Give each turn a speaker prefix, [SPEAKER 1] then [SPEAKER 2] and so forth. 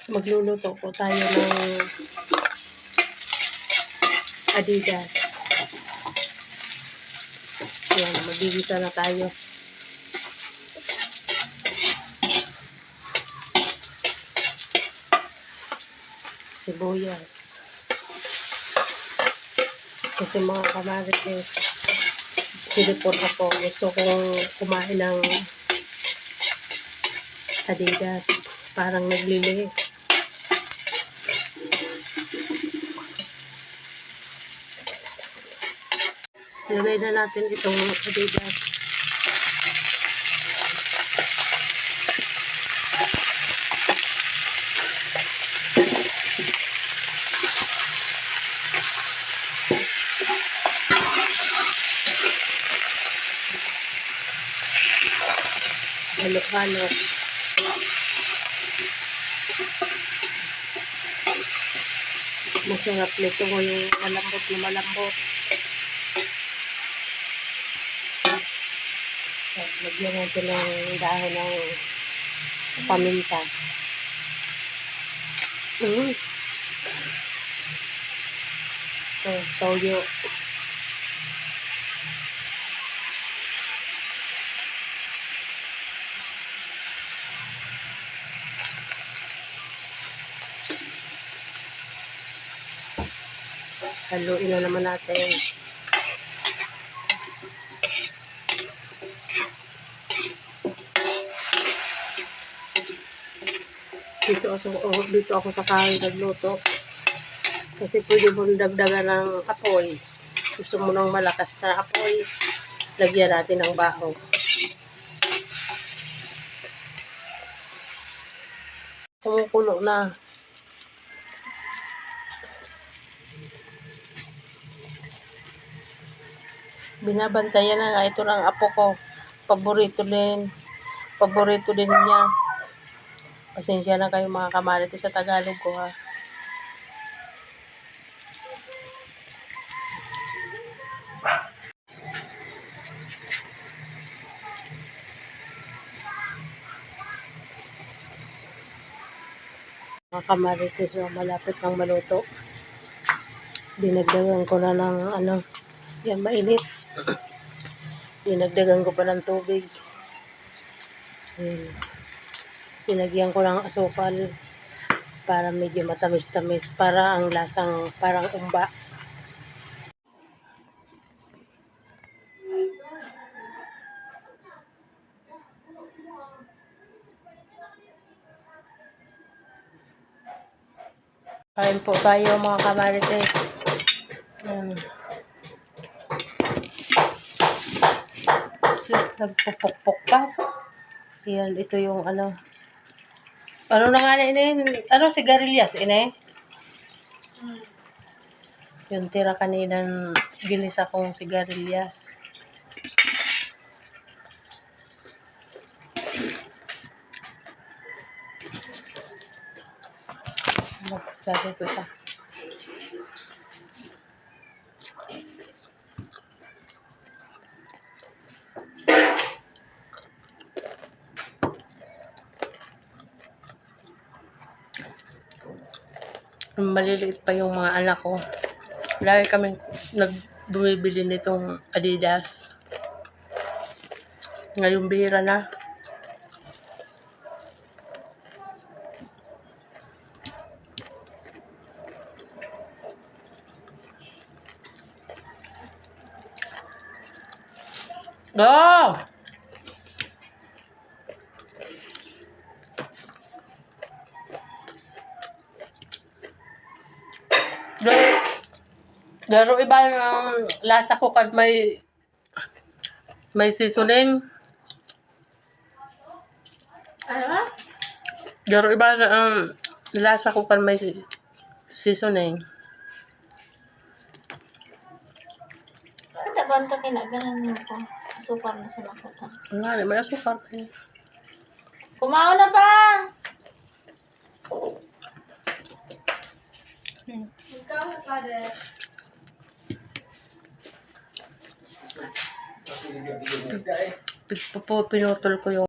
[SPEAKER 1] Magluluto po tayo ng Adidas. Yan, magigisa na tayo. Sibuyas. Kasi mga kamarites, silipon ako. Gusto kong kumain ng Adidas. Parang naglilihi. Ilagay na natin itong Adidas. Halo-halo. Masarap nito yung malambot na malambot. Lagyan natin ng dahon ng paminta. Toyo. Haluin na naman natin. Dito ako sa kahoy nagluto. Kasi pwede mo dagdagan ng apoy. Gusto mo ng malakas na apoy, lagyan natin ng baho. Kumukulo na. Binabantayan na nga ito ng apo ko. Paborito din niya. Pasensya na kayo mga kamarites sa Tagalog ko ha. Mga kamarites, so malapit ng maluto. Dinagdagan ko na ng yan mainit. Dinagdagan ko pa ng tubig. Dinagyan ko ng asukal para medyo matamis-tamis, para ang lasang parang umba. Kain po tayo mga kamarites. Sus, nagpupukpok pa. Yan, ito yung ano na nga ini? Sigarilyas, ini? Yung tira kaninang ginisa kong sigarilyas. Sabi ko ito. Maliliit pa yung mga anak ko. Lagi kami bumibili nitong Adidas. Ngayong bihira na. Go! Garo iba ang lasa ko kad may seasoning. Ano ba? Garo iba ang lasa ko kad may seasoning.
[SPEAKER 2] Kita ba ito kinaganan mo ko? Asukar na sa nakota.
[SPEAKER 1] Nga, may asukar pa yun.
[SPEAKER 2] Kumaon na pa! Ikaw pa de.
[SPEAKER 1] Pinutol ko yung